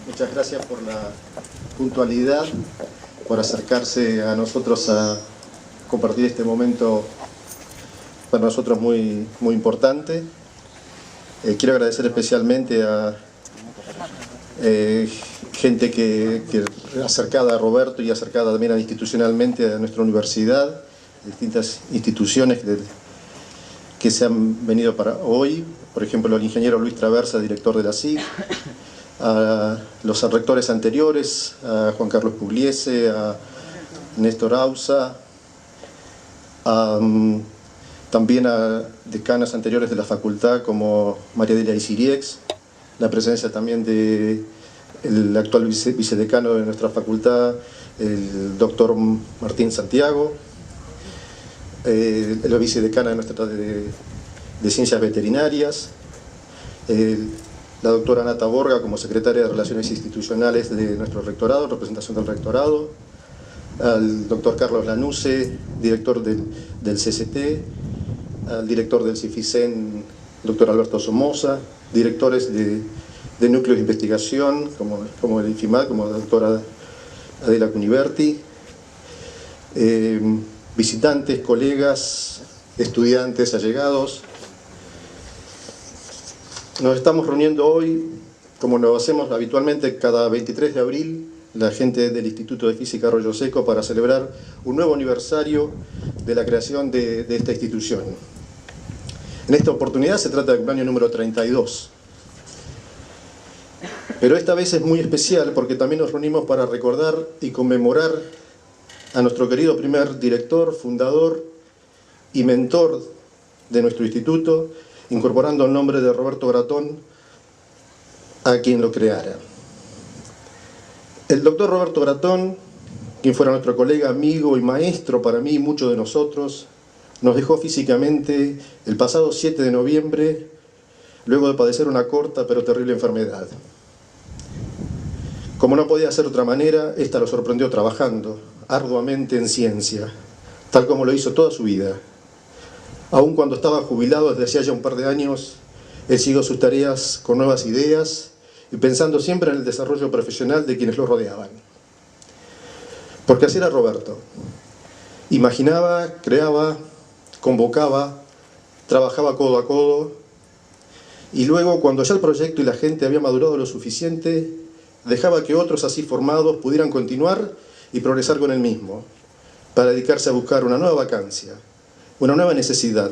Muchas gracias por la puntualidad, por acercarse a nosotros a compartir este momento para nosotros muy importante. Quiero agradecer especialmente a gente que acercada a Roberto y acercada también institucionalmente a nuestra universidad, distintas instituciones que se han venido para hoy, por ejemplo el ingeniero Luis Traversa, director de la SIC, a los rectores anteriores, a Juan Carlos Pugliese, a Néstor Ausa, también a decanas anteriores de la facultad como María Delia Isiriex, la presencia también del actual vicedecano de nuestra facultad, el doctor Martín Santiago, la vicedecana de Ciencias Veterinarias, la doctora Nata Borga como secretaria de Relaciones Institucionales de nuestro rectorado, en representación del rectorado, al doctor Carlos Lanusse, director del CCT, al director del CIFICEN, doctor Alberto Somoza, directores de núcleos de investigación, como el IFIMAD, como la doctora Adela Cuniverti, visitantes, colegas, estudiantes, allegados. Nos estamos reuniendo hoy, como lo hacemos habitualmente cada 23 de abril, la gente del Instituto de Física Arroyo Seco, para celebrar un nuevo aniversario de la creación de esta institución. En esta oportunidad se trata del año número 32. Pero esta vez es muy especial porque también nos reunimos para recordar y conmemorar a nuestro querido primer director, fundador y mentor de nuestro instituto, incorporando el nombre de Roberto Bratón a quien lo creara. El doctor Roberto Bratón, quien fuera nuestro colega, amigo y maestro para mí y muchos de nosotros, nos dejó físicamente el pasado 7 de noviembre, luego de padecer una corta pero terrible enfermedad. Como no podía ser de otra manera, esta lo sorprendió trabajando arduamente en ciencia, tal como lo hizo toda su vida. Aun cuando estaba jubilado desde hacía ya un par de años, él siguió sus tareas con nuevas ideas y pensando siempre en el desarrollo profesional de quienes lo rodeaban. Porque así era Roberto. Imaginaba, creaba, convocaba, trabajaba codo a codo, y luego, cuando ya el proyecto y la gente había madurado lo suficiente, dejaba que otros así formados pudieran continuar y progresar con él mismo, para dedicarse a buscar una nueva vacancia, una nueva necesidad,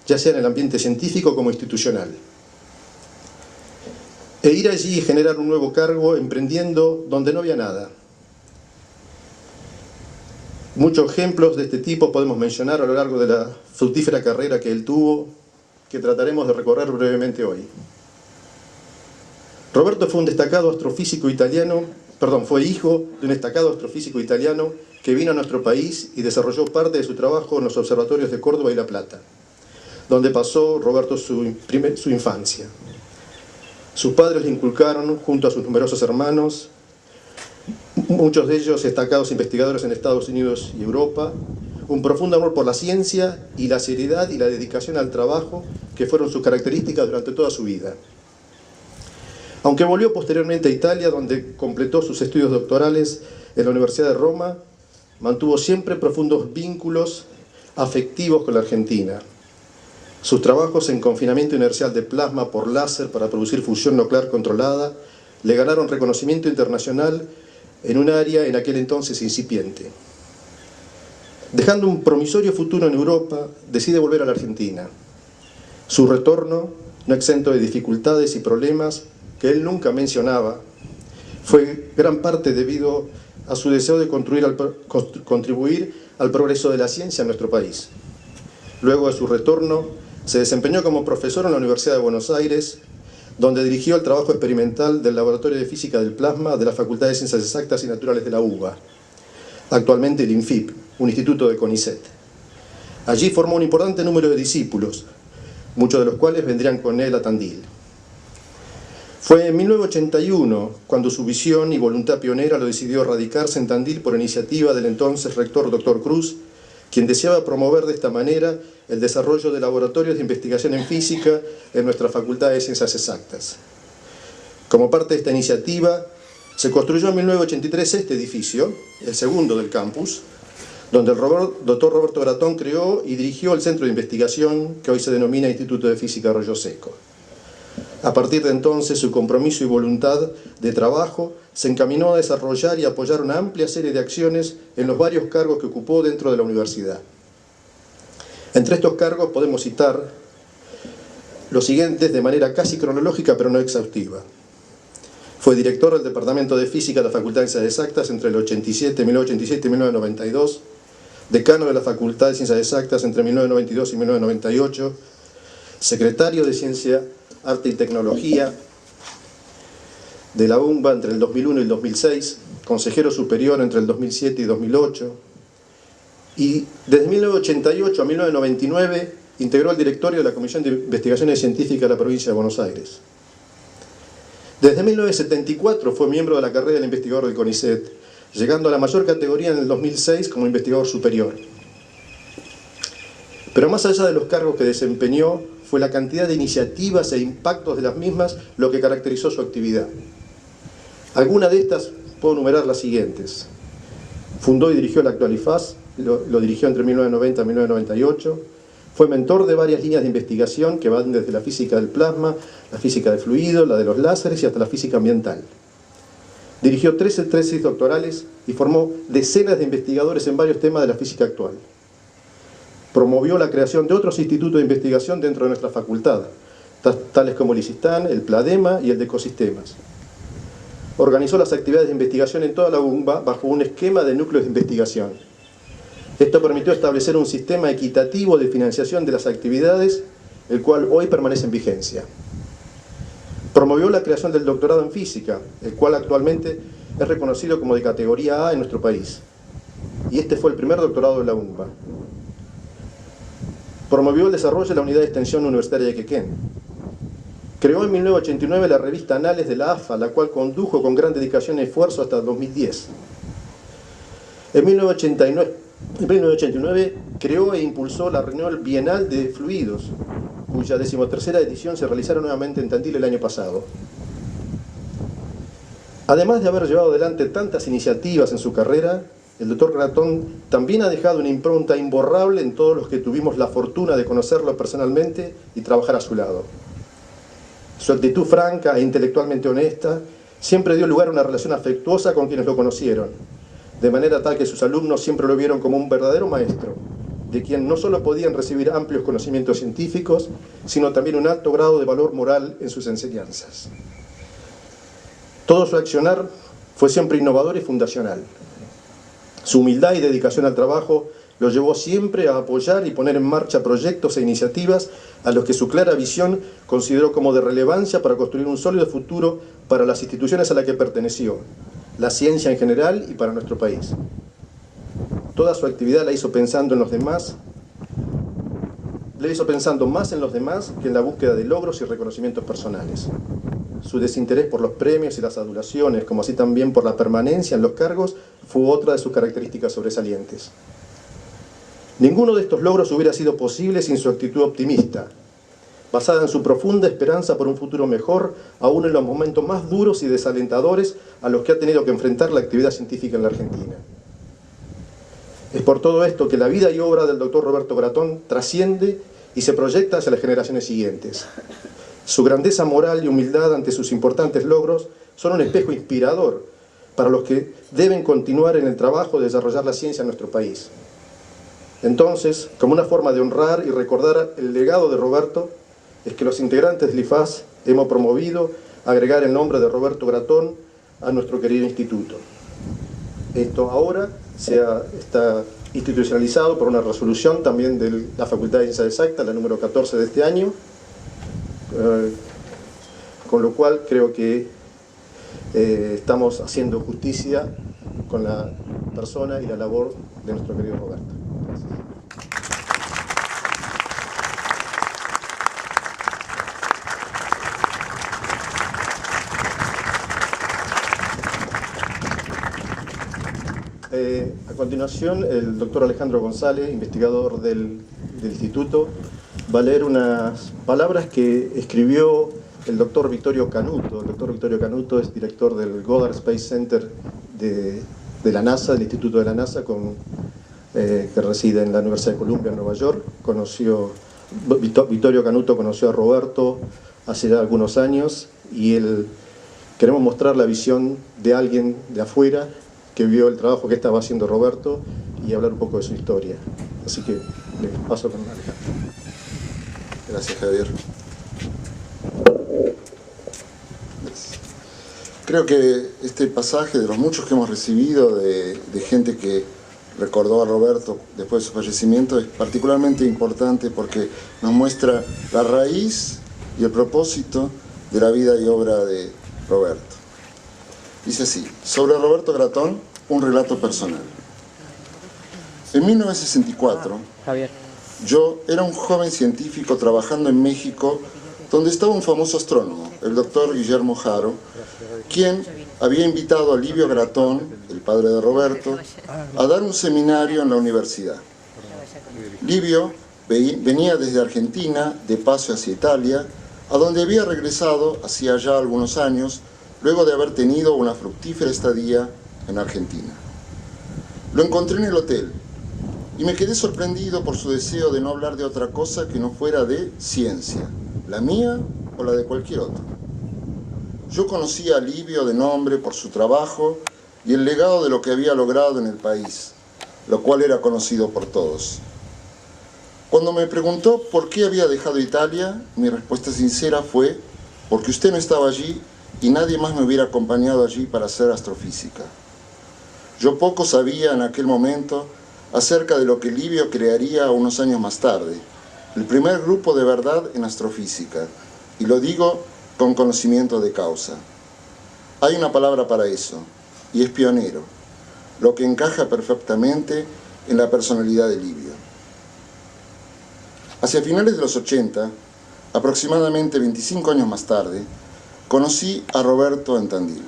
ya sea en el ambiente científico como institucional. E ir allí y generar un nuevo cargo emprendiendo donde no había nada. Muchos ejemplos de este tipo podemos mencionar a lo largo de la fructífera carrera que él tuvo, que trataremos de recorrer brevemente hoy. Roberto fue fue hijo de un destacado astrofísico italiano que vino a nuestro país y desarrolló parte de su trabajo en los observatorios de Córdoba y La Plata, donde pasó Roberto su infancia. Sus padres le inculcaron, junto a sus numerosos hermanos, muchos de ellos destacados investigadores en Estados Unidos y Europa, un profundo amor por la ciencia y la seriedad y la dedicación al trabajo que fueron sus características durante toda su vida. Aunque volvió posteriormente a Italia, donde completó sus estudios doctorales en la Universidad de Roma, mantuvo siempre profundos vínculos afectivos con la Argentina. Sus trabajos en confinamiento inercial de plasma por láser para producir fusión nuclear controlada le ganaron reconocimiento internacional en un área en aquel entonces incipiente. Dejando un promisorio futuro en Europa, decide volver a la Argentina. Su retorno, no exento de dificultades y problemas que él nunca mencionaba, fue gran parte debido a su deseo de contribuir al progreso de la ciencia en nuestro país. Luego de su retorno, se desempeñó como profesor en la Universidad de Buenos Aires, donde dirigió el trabajo experimental del Laboratorio de Física del Plasma de la Facultad de Ciencias Exactas y Naturales de la UBA, actualmente el INFIP, un instituto de CONICET. Allí formó un importante número de discípulos, muchos de los cuales vendrían con él a Tandil. Fue en 1981 cuando su visión y voluntad pionera lo decidió radicarse en Tandil por iniciativa del entonces rector Dr. Cruz, quien deseaba promover de esta manera el desarrollo de laboratorios de investigación en física en nuestra Facultad de Ciencias Exactas. Como parte de esta iniciativa, Se construyó en 1983 este edificio, el segundo del campus, donde el doctor Roberto Gratón creó y dirigió el centro de investigación que hoy se denomina Instituto de Física Arroyo Seco. A partir de entonces, su compromiso y voluntad de trabajo se encaminó a desarrollar y apoyar una amplia serie de acciones en los varios cargos que ocupó dentro de la universidad. Entre estos cargos podemos citar los siguientes de manera casi cronológica pero no exhaustiva. Fue director del Departamento de Física de la Facultad de Ciencias Exactas entre el 1987 y 1992, decano de la Facultad de Ciencias Exactas entre 1992 y 1998, secretario de Ciencia, Arte y Tecnología de la UNBA entre el 2001 y el 2006, consejero superior entre el 2007 y 2008, y desde 1988 a 1999 integró el directorio de la Comisión de Investigaciones Científicas de la provincia de Buenos Aires. Desde 1974 fue miembro de la carrera del investigador del CONICET, llegando a la mayor categoría en el 2006 como investigador superior. Pero más allá de los cargos que desempeñó, fue la cantidad de iniciativas e impactos de las mismas lo que caracterizó su actividad. Algunas de estas puedo enumerar las siguientes. Fundó y dirigió la actual IFAS, lo dirigió entre 1990 y 1998. Fue mentor de varias líneas de investigación que van desde la física del plasma, la física de fluidos, la de los láseres y hasta la física ambiental. Dirigió 13 tesis doctorales y formó decenas de investigadores en varios temas de la física actual. Promovió la creación de otros institutos de investigación dentro de nuestra facultad, tales como el ICISTAN, el PLADEMA y el de Ecosistemas. Organizó las actividades de investigación en toda la UNBA bajo un esquema de núcleos de investigación. Esto permitió establecer un sistema equitativo de financiación de las actividades, el cual hoy permanece en vigencia. Promovió la creación del doctorado en física, el cual actualmente es reconocido como de categoría A en nuestro país. Y este fue el primer doctorado de la UNBA. Promovió el desarrollo de la unidad de extensión universitaria de Quequén. Creó en 1989 la revista Anales de la AFA, la cual condujo con gran dedicación y esfuerzo hasta el 2010. En 1989 creó e impulsó la reunión bienal de fluidos, cuya 13ª edición se realizará nuevamente en Tandil el año pasado. Además de haber llevado adelante tantas iniciativas en su carrera, el doctor Gratón también ha dejado una impronta imborrable en todos los que tuvimos la fortuna de conocerlo personalmente y trabajar a su lado. Su actitud franca e intelectualmente honesta siempre dio lugar a una relación afectuosa con quienes lo conocieron, de manera tal que sus alumnos siempre lo vieron como un verdadero maestro, de quien no solo podían recibir amplios conocimientos científicos, sino también un alto grado de valor moral en sus enseñanzas. Todo su accionar fue siempre innovador y fundacional. Su humildad y dedicación al trabajo lo llevó siempre a apoyar y poner en marcha proyectos e iniciativas a los que su clara visión consideró como de relevancia para construir un sólido futuro para las instituciones a las que perteneció, la ciencia en general y para nuestro país. Toda su actividad la hizo pensando en los demás, más en los demás que en la búsqueda de logros y reconocimientos personales. Su desinterés por los premios y las adulaciones, como así también por la permanencia en los cargos, fue otra de sus características sobresalientes. Ninguno de estos logros hubiera sido posible sin su actitud optimista, basada en su profunda esperanza por un futuro mejor, aún en los momentos más duros y desalentadores a los que ha tenido que enfrentar la actividad científica en la Argentina. Es por todo esto que la vida y obra del doctor Roberto Gratón trasciende y se proyecta hacia las generaciones siguientes. Su grandeza moral y humildad ante sus importantes logros son un espejo inspirador para los que deben continuar en el trabajo de desarrollar la ciencia en nuestro país. Entonces, como una forma de honrar y recordar el legado de Roberto, es que los integrantes del IFAS hemos promovido agregar el nombre de Roberto Gratón a nuestro querido instituto. Esto ahora está institucionalizado por una resolución también de la Facultad de Ciencias Exactas, la número 14 de este año, con lo cual creo que estamos haciendo justicia con la persona y la labor de nuestro querido Roberto. Gracias. A continuación, el doctor Alejandro González, investigador del instituto, va a leer unas palabras que escribió el doctor Vittorio Canuto. El doctor Vittorio Canuto es director del Goddard Space Center de la NASA, del Instituto de la NASA, que reside en la Universidad de Columbia, en Nueva York. Vittorio Canuto conoció a Roberto hace ya algunos años y queremos mostrar la visión de alguien de afuera que vio el trabajo que estaba haciendo Roberto y hablar un poco de su historia. Así que le paso con Alejandro. Gracias, Javier. Creo que este pasaje, de los muchos que hemos recibido de gente que recordó a Roberto después de su fallecimiento, es particularmente importante porque nos muestra la raíz y el propósito de la vida y obra de Roberto. Dice así: sobre Roberto Gratón, un relato personal. En 1964, yo era un joven científico trabajando en México, donde estaba un famoso astrónomo, el doctor Guillermo Haro, quien había invitado a Livio Gratón, el padre de Roberto, a dar un seminario en la universidad. Livio venía desde Argentina, de paso hacia Italia, a donde había regresado hacía ya algunos años, luego de haber tenido una fructífera estadía en Argentina. Lo encontré en el hotel y me quedé sorprendido por su deseo de no hablar de otra cosa que no fuera de ciencia, la mía o la de cualquier otro. Yo conocía a Livio de nombre por su trabajo y el legado de lo que había logrado en el país, lo cual era conocido por todos. Cuando me preguntó por qué había dejado Italia, mi respuesta sincera fue: porque usted no estaba allí y nadie más me hubiera acompañado allí para hacer astrofísica. Yo poco sabía en aquel momento acerca de lo que Livio crearía unos años más tarde, el primer grupo de verdad en astrofísica, y lo digo con conocimiento de causa. Hay una palabra para eso, y es pionero, lo que encaja perfectamente en la personalidad de Livio. Hacia finales de los 80, aproximadamente 25 años más tarde, conocí a Roberto en Tandil.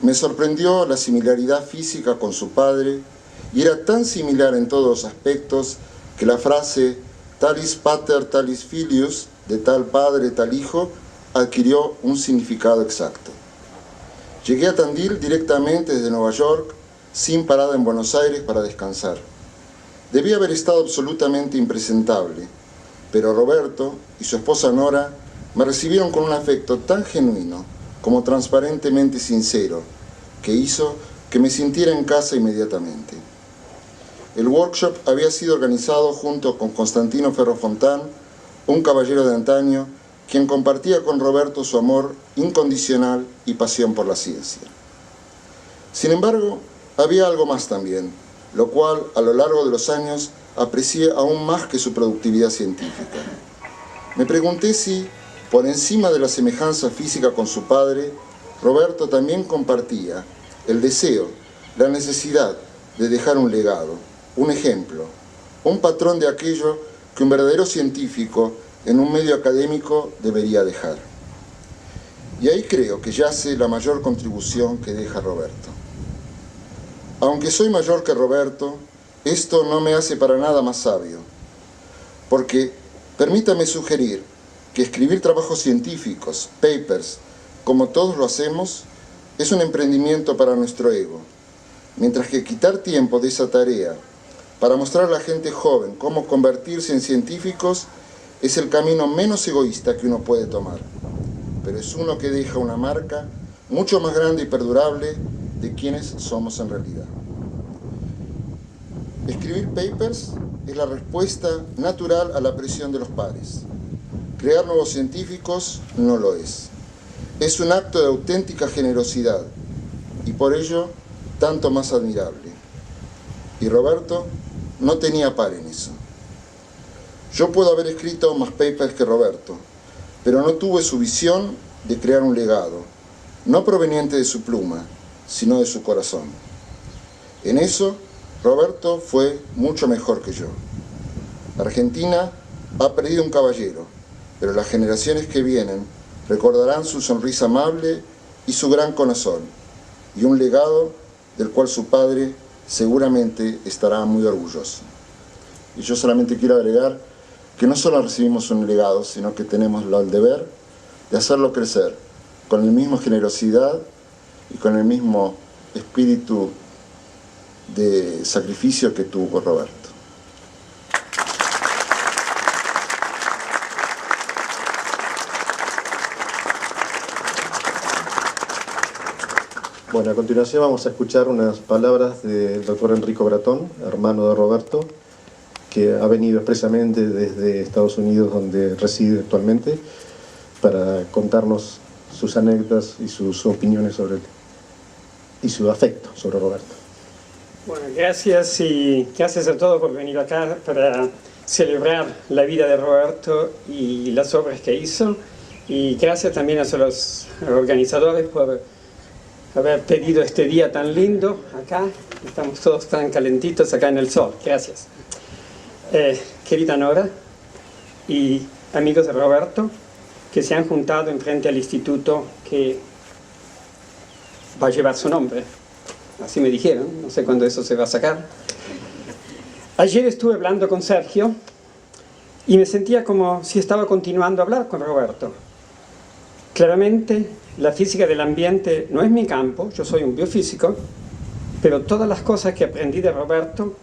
Me sorprendió la similaridad física con su padre, y era tan similar en todos los aspectos que la frase talis pater talis filius, de tal padre tal hijo, adquirió un significado exacto. Llegué a Tandil directamente desde Nueva York, sin parada en Buenos Aires para descansar. Debía haber estado absolutamente impresentable, pero Roberto y su esposa Nora me recibieron con un afecto tan genuino como transparentemente sincero, que hizo que me sintiera en casa inmediatamente. El workshop había sido organizado junto con Constantino Ferrofontán, un caballero de antaño, quien compartía con Roberto su amor incondicional y pasión por la ciencia. Sin embargo, había algo más también, lo cual a lo largo de los años aprecié aún más que su productividad científica. Me pregunté si, por encima de la semejanza física con su padre, Roberto también compartía el deseo, la necesidad de dejar un legado, un ejemplo, un patrón de aquello que un verdadero científico en un medio académico debería dejar. Y ahí creo que yace la mayor contribución que deja Roberto. Aunque soy mayor que Roberto, esto no me hace para nada más sabio, porque permítame sugerir que escribir trabajos científicos, papers, como todos lo hacemos, es un emprendimiento para nuestro ego, mientras que quitar tiempo de esa tarea para mostrar a la gente joven cómo convertirse en científicos es el camino menos egoísta que uno puede tomar, pero es uno que deja una marca mucho más grande y perdurable de quienes somos en realidad. Escribir papers es la respuesta natural a la presión de los pares. Crear nuevos científicos no lo es. Es un acto de auténtica generosidad y por ello tanto más admirable. Y Roberto no tenía par en eso. Yo puedo haber escrito más papers que Roberto, pero no tuve su visión de crear un legado, no proveniente de su pluma, sino de su corazón. En eso, Roberto fue mucho mejor que yo. Argentina ha perdido un caballero, pero las generaciones que vienen recordarán su sonrisa amable y su gran corazón, y un legado del cual su padre seguramente estará muy orgulloso. Y yo solamente quiero agregar que no solo recibimos un legado, sino que tenemos el deber y hacerlo crecer con la misma generosidad y con el mismo espíritu de sacrificio que tuvo Roberto. Bueno, a continuación vamos a escuchar unas palabras del doctor Enrico Bratón, hermano de Roberto, que ha venido expresamente desde Estados Unidos, donde reside actualmente, para contarnos sus anécdotas y sus opiniones sobre él, y su afecto sobre Roberto. Bueno, gracias y gracias a todos por venir acá para celebrar la vida de Roberto y las obras que hizo, y gracias también a los organizadores por haber pedido este día tan lindo acá. Estamos todos tan calentitos acá en el sol. Gracias. Querida Nora y amigos de Roberto que se han juntado enfrente al instituto que va a llevar su nombre. Así me dijeron, no sé cuándo eso se va a sacar. Ayer estuve hablando con Sergio y me sentía como si estaba continuando a hablar con Roberto. Claramente, la física del ambiente no es mi campo, yo soy un biofísico, pero todas las cosas que aprendí de Roberto,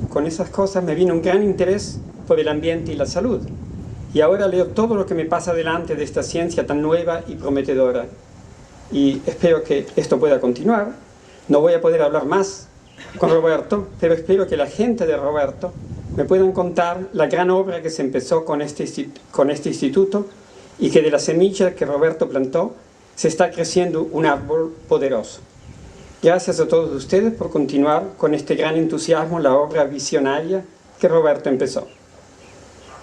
con esas cosas me vino un gran interés por el ambiente y la salud. Y ahora leo todo lo que me pasa delante de esta ciencia tan nueva y prometedora. Y espero que esto pueda continuar. No voy a poder hablar más con Roberto, pero espero que la gente de Roberto me puedan contar la gran obra que se empezó con este instituto y que de la semilla que Roberto plantó se está creciendo un árbol poderoso. Gracias a todos ustedes por continuar con este gran entusiasmo la obra visionaria que Roberto empezó.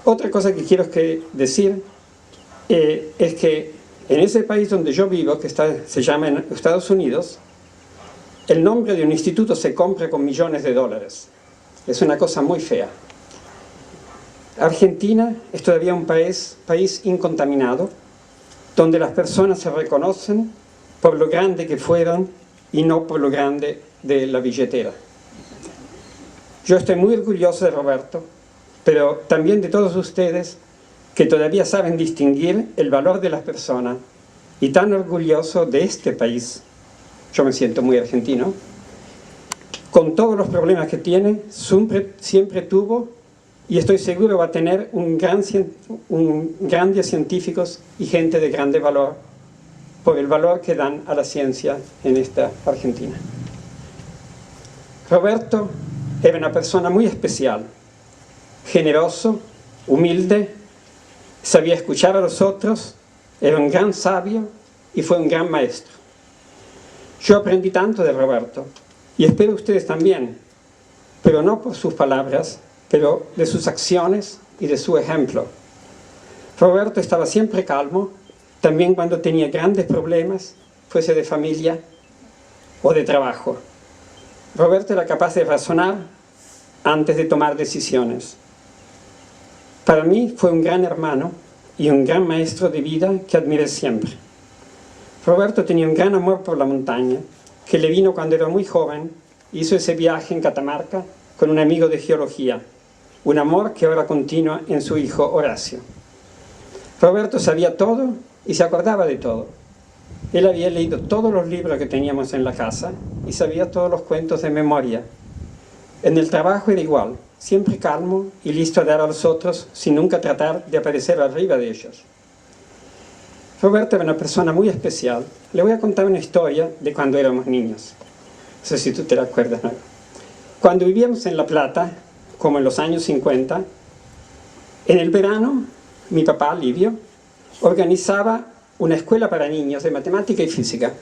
Otra cosa que quiero decir es que en ese país donde yo vivo, que se llama en Estados Unidos, el nombre de un instituto se compra con millones de dólares. Es una cosa muy fea. Argentina es todavía un país incontaminado, donde las personas se reconocen por lo grande que fueron y no por lo grande de la billetera. Yo estoy muy orgulloso de Roberto, pero también de todos ustedes que todavía saben distinguir el valor de las personas, y tan orgulloso de este país. Yo me siento muy argentino. Con todos los problemas que tiene, siempre tuvo, y estoy seguro va a tener grandes científicos y gente de grande valor, por el valor que dan a la ciencia en esta Argentina. Roberto era una persona muy especial, generoso, humilde, sabía escuchar a los otros, era un gran sabio y fue un gran maestro. Yo aprendí tanto de Roberto, y espero ustedes también, pero no por sus palabras, pero de sus acciones y de su ejemplo. Roberto estaba siempre calmo, también cuando tenía grandes problemas, fuese de familia o de trabajo. Roberto era capaz de razonar antes de tomar decisiones. Para mí fue un gran hermano y un gran maestro de vida que admiré siempre. Roberto tenía un gran amor por la montaña, que le vino cuando era muy joven. Hizo ese viaje en Catamarca con un amigo de geología, un amor que ahora continúa en su hijo Horacio. Roberto sabía todo y se acordaba de todo. Él había leído todos los libros que teníamos en la casa y sabía todos los cuentos de memoria. En el trabajo era igual, siempre calmo y listo a dar a los otros sin nunca tratar de aparecer arriba de ellos. Roberto era una persona muy especial. Le voy a contar una historia de cuando éramos niños. No sé si tú te la acuerdas, ¿no? Cuando vivíamos en La Plata, como en los años 50, en el verano, mi papá, Livio, organizaba una escuela para niños de matemática y física.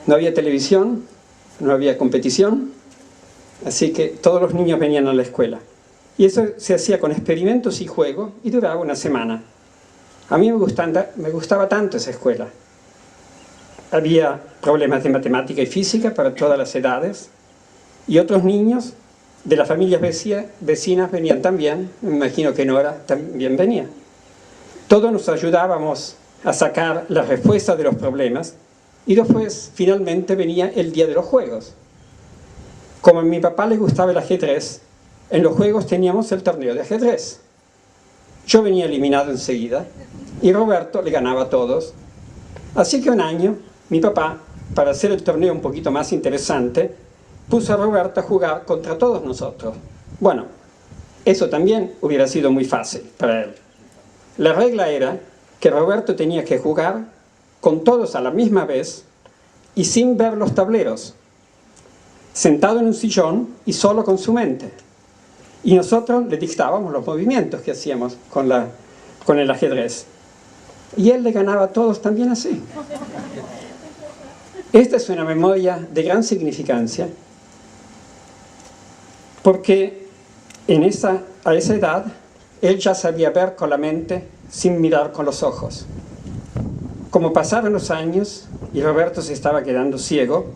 No había televisión, no había competición, así que todos los niños venían a la escuela. Y eso se hacía con experimentos y juegos y duraba una semana. A mí me gustaba tanto esa escuela. Había problemas de matemática y física para todas las edades, y otros niños de las familias vecinas venían también. Me imagino que Nora también venía. Todos nos ayudábamos a sacar las respuestas de los problemas, y después finalmente venía el día de los juegos. Como a mi papá le gustaba el ajedrez, en los juegos teníamos el torneo de ajedrez. Yo venía eliminado enseguida, y Roberto le ganaba a todos. Así que un año, mi papá, para hacer el torneo un poquito más interesante, puso a Roberto a jugar contra todos nosotros. Bueno, eso también hubiera sido muy fácil para él. La regla era que Roberto tenía que jugar con todos a la misma vez y sin ver los tableros, sentado en un sillón y solo con su mente. Y nosotros le dictábamos los movimientos que hacíamos con el ajedrez. Y él le ganaba a todos también así. Esta es una memoria de gran significancia, porque a esa edad él ya sabía ver con la mente sin mirar con los ojos. Como pasaron los años y Roberto se estaba quedando ciego,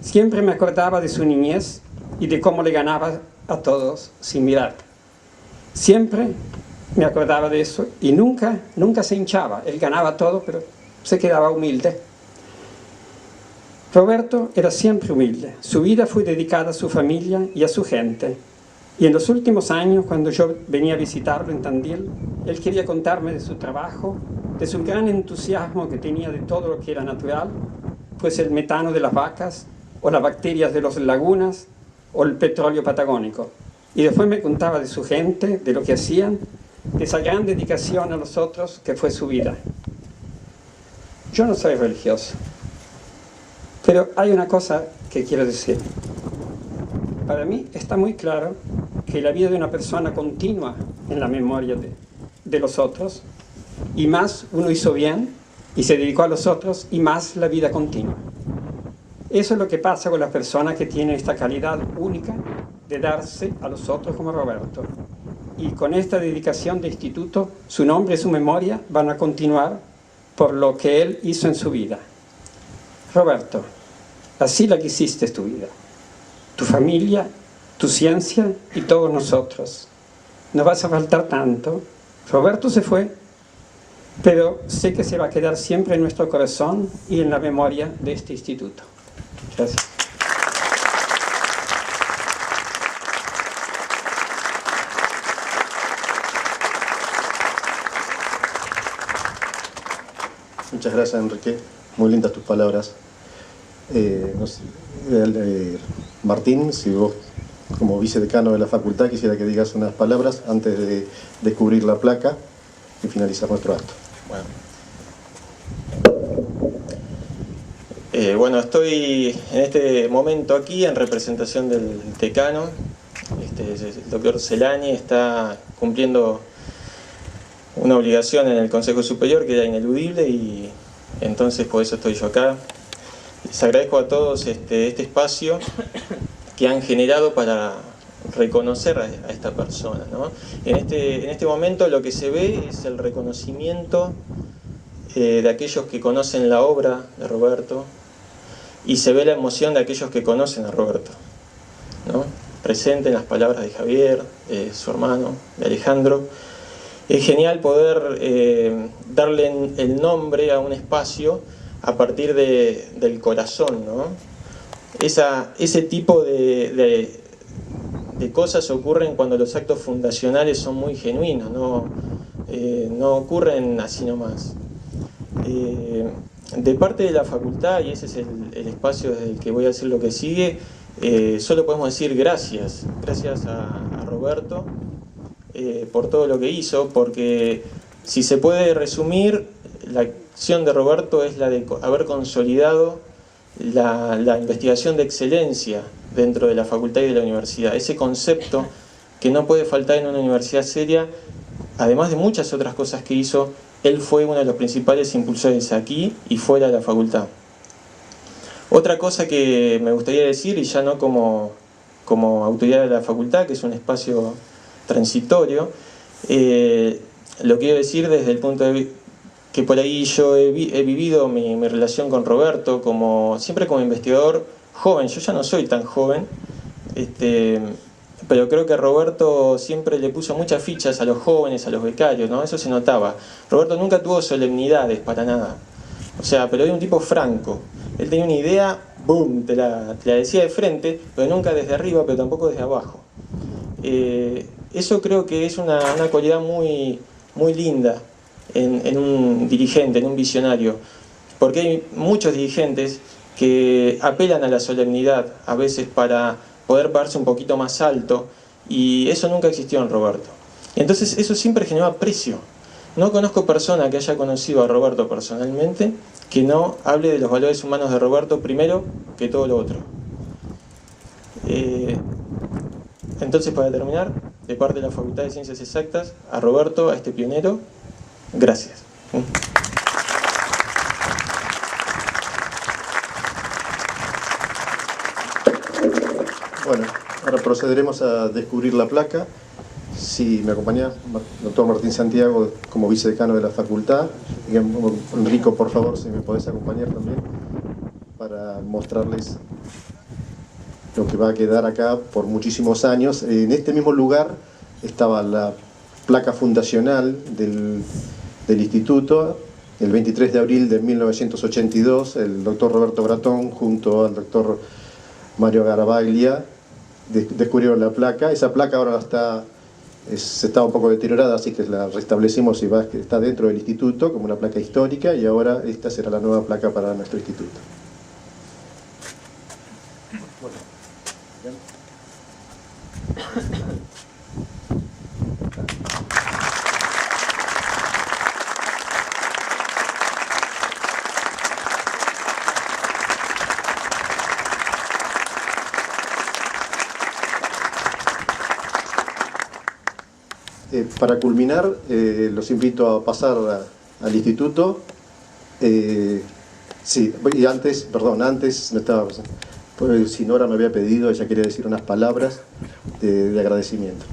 siempre me acordaba de su niñez y de cómo le ganaba a todos sin mirar. Siempre me acordaba de eso y nunca se hinchaba. Él ganaba todo, pero se quedaba humilde. Roberto era siempre humilde. Su vida fue dedicada a su familia y a su gente. Y en los últimos años, cuando yo venía a visitarlo en Tandil, él quería contarme de su trabajo, de su gran entusiasmo que tenía de todo lo que era natural, pues el metano de las vacas, o las bacterias de las lagunas, o el petróleo patagónico. Y después me contaba de su gente, de lo que hacían, de esa gran dedicación a los otros que fue su vida. Yo no soy religioso, pero hay una cosa que quiero decir. Para mí está muy claro que la vida de una persona continúa en la memoria de los otros, y más uno hizo bien y se dedicó a los otros, y más la vida continúa. Eso es lo que pasa con las personas que tienen esta calidad única de darse a los otros como Roberto. Y con esta dedicación de instituto, su nombre y su memoria van a continuar por lo que él hizo en su vida. Roberto, así la quisiste tu vida, tu familia, tu ciencia y todos nosotros. No vas a faltar tanto. Roberto se fue, pero sé que se va a quedar siempre en nuestro corazón y en la memoria de este instituto. Gracias. Muchas gracias, Enrique. Muy lindas tus palabras. No sé, Martín, si vos, como vicedecano de la facultad, quisiera que digas unas palabras antes de descubrir la placa y finalizar nuestro acto. Bueno, estoy en este momento aquí en representación del decano. El doctor Celani está cumpliendo una obligación en el Consejo Superior que era ineludible, y entonces por eso estoy yo acá. Les agradezco a todos este espacio que han generado para reconocer a esta persona, ¿no? En este momento lo que se ve es el reconocimiento de aquellos que conocen la obra de Roberto, y se ve la emoción de aquellos que conocen a Roberto, ¿no? Presente en las palabras de Javier, su hermano, de Alejandro. Es genial poder darle el nombre a un espacio a partir del corazón, ¿no? Ese tipo de cosas ocurren cuando los actos fundacionales son muy genuinos, no ocurren así nomás. De parte de la facultad, y ese es el espacio desde el que voy a decir lo que sigue, solo podemos decir gracias a Roberto por todo lo que hizo, porque si se puede resumir, la acción de Roberto es la de haber consolidado la investigación de excelencia dentro de la facultad y de la universidad. Ese concepto que no puede faltar en una universidad seria, además de muchas otras cosas que hizo. Él fue uno de los principales impulsores aquí y fuera de la facultad. Otra cosa que me gustaría decir, y ya no como autoridad de la facultad, que es un espacio transitorio, lo quiero decir desde el punto de vista que por ahí yo he vivido mi relación con Roberto siempre como investigador joven. Yo ya no soy tan joven, pero creo que Roberto siempre le puso muchas fichas a los jóvenes, a los becarios, ¿no? Eso se notaba. Roberto nunca tuvo solemnidades para nada. O sea, pero era un tipo franco. Él tenía una idea, boom, te la decía de frente, pero nunca desde arriba, pero tampoco desde abajo. Eso creo que es una cualidad muy, muy linda en un dirigente, en un visionario, porque hay muchos dirigentes que apelan a la solemnidad, a veces para poder pararse un poquito más alto, y eso nunca existió en Roberto. Entonces eso siempre generó aprecio. No conozco persona que haya conocido a Roberto personalmente que no hable de los valores humanos de Roberto primero que todo lo otro. Entonces, para terminar, de parte de la Facultad de Ciencias Exactas, a Roberto, a este pionero, gracias. Bueno, ahora procederemos a descubrir la placa. Si me acompaña, doctor Martín Santiago, como vicedecano de la facultad. Y Enrico, por favor, si me podés acompañar también, para mostrarles lo que va a quedar acá por muchísimos años. En este mismo lugar estaba la placa fundacional del instituto. El 23 de abril de 1982, el doctor Roberto Bratón, junto al doctor Mario Garavaglia, descubrieron la placa. Esa placa ahora está un poco deteriorada, así que la restablecimos y está dentro del instituto como una placa histórica, y ahora esta será la nueva placa para nuestro instituto. Bueno, para culminar, los invito a pasar al instituto. Sí, y antes, no estaba, pues, si Nora me había pedido, ella quería decir unas palabras de agradecimiento.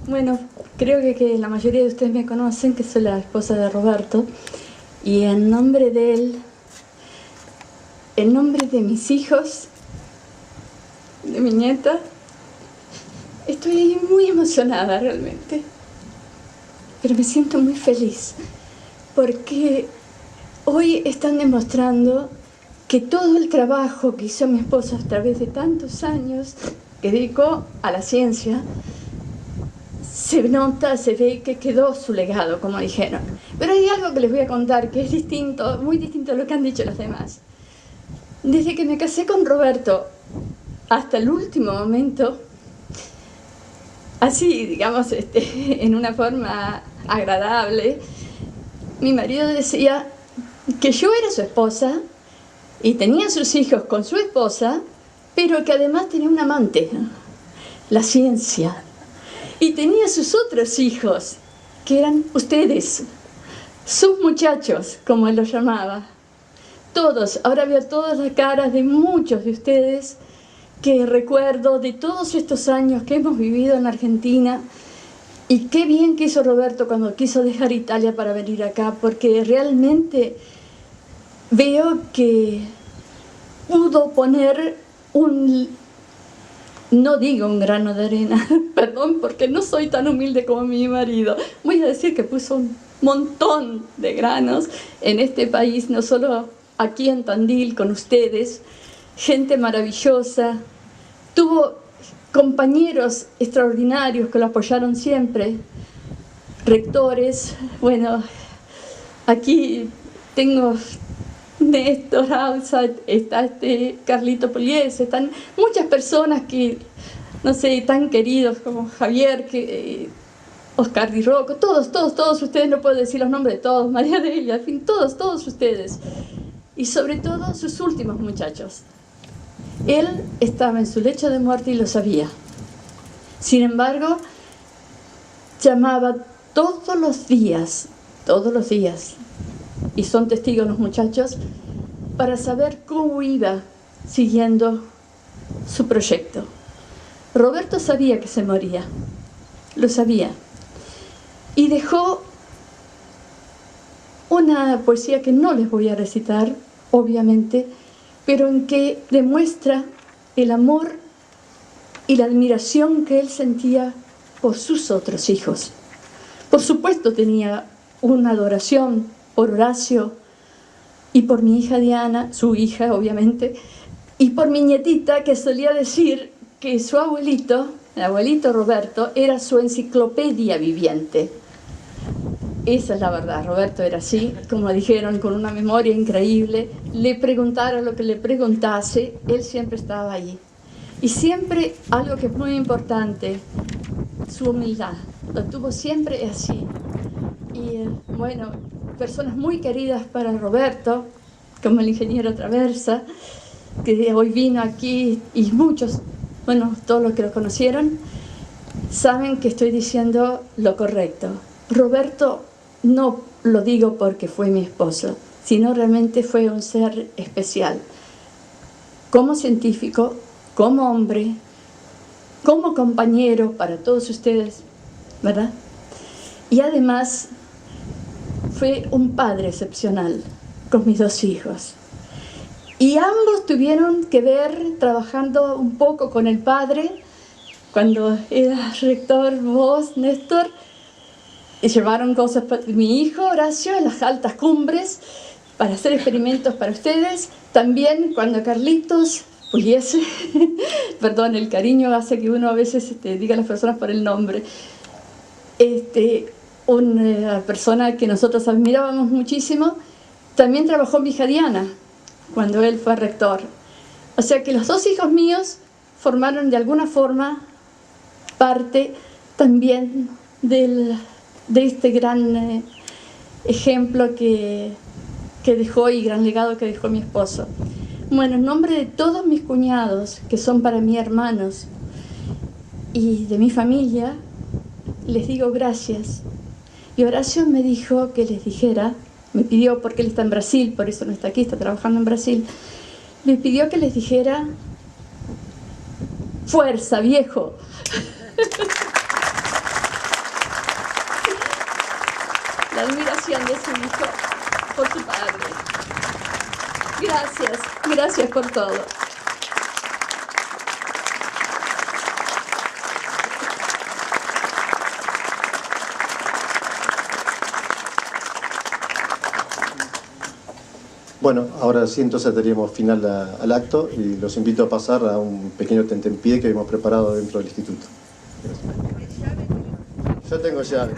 Bueno, creo que la mayoría de ustedes me conocen, que soy la esposa de Roberto, y en nombre de él, en nombre de mis hijos, de mi nieta, estoy muy emocionada realmente, pero me siento muy feliz porque hoy están demostrando que todo el trabajo que hizo mi esposo a través de tantos años que dedicó a la ciencia, se nota, se ve que quedó su legado, como dijeron. Pero hay algo que les voy a contar que es distinto, muy distinto a lo que han dicho los demás. Desde que me casé con Roberto hasta el último momento, así, digamos, en una forma agradable, mi marido decía que yo era su esposa y tenía sus hijos con su esposa, pero que además tenía un amante, la ciencia, y tenía sus otros hijos, que eran ustedes, sus muchachos, como él los llamaba. Todos, ahora veo todas las caras de muchos de ustedes que recuerdo de todos estos años que hemos vivido en Argentina, y qué bien que hizo Roberto cuando quiso dejar Italia para venir acá, porque realmente veo que pudo poner no digo un grano de arena, perdón, porque no soy tan humilde como mi marido, voy a decir que puso un montón de granos en este país, no solo aquí en Tandil con ustedes, gente maravillosa. Tuvo compañeros extraordinarios que lo apoyaron siempre, rectores. Bueno, aquí tengo Néstor Ausa, está Carlito Pugliese, están muchas personas que, no sé, tan queridos como Javier, Oscar Di Rocco, todos ustedes, no puedo decir los nombres de todos, María Delia, en fin, todos ustedes. Y sobre todo sus últimos muchachos. Él estaba en su lecho de muerte y lo sabía. Sin embargo, llamaba todos los días, y son testigos los muchachos, para saber cómo iba siguiendo su proyecto. Roberto sabía que se moría, lo sabía, y dejó una poesía que no les voy a recitar, obviamente, pero en que demuestra el amor y la admiración que él sentía por sus otros hijos. Por supuesto tenía una adoración por Horacio y por mi hija Diana, su hija obviamente, y por mi nietita, que solía decir que su abuelito Mi abuelito Roberto era su enciclopedia viviente. Esa es la verdad, Roberto era así, como dijeron, con una memoria increíble. Le preguntara lo que le preguntase, él siempre estaba ahí. Y siempre, algo que es muy importante, su humildad. Lo tuvo siempre así. Y bueno, personas muy queridas para Roberto, como el ingeniero Traversa, que hoy vino aquí, y muchos, bueno, todos los que lo conocieron, saben que estoy diciendo lo correcto. Roberto, no lo digo porque fue mi esposo, sino realmente fue un ser especial. Como científico, como hombre, como compañero para todos ustedes, ¿verdad? Y además fue un padre excepcional con mis 2 hijos. Y ambos tuvieron que ver, trabajando un poco con el padre, cuando era rector, vos, Néstor, y llevaron cosas para mi hijo Horacio en las altas cumbres para hacer experimentos para ustedes. También cuando Carlitos pudiese, perdón, el cariño hace que uno a veces diga a las personas por el nombre. Una persona que nosotros admirábamos muchísimo, también trabajó mi hija Diana cuando él fue rector. O sea que los 2 hijos míos formaron de alguna forma parte también de este gran ejemplo que dejó y gran legado que dejó mi esposo. Bueno, en nombre de todos mis cuñados, que son para mí hermanos, y de mi familia, les digo gracias. Y Horacio me dijo que les dijera, me pidió, porque él está en Brasil, por eso no está aquí, está trabajando en Brasil, me pidió que les dijera, fuerza, viejo. La admiración de su hijo por su padre. Gracias, gracias por todo. Bueno, ahora sí, entonces daríamos final al acto y los invito a pasar a un pequeño tentempié que hemos preparado dentro del instituto. Yo tengo llave.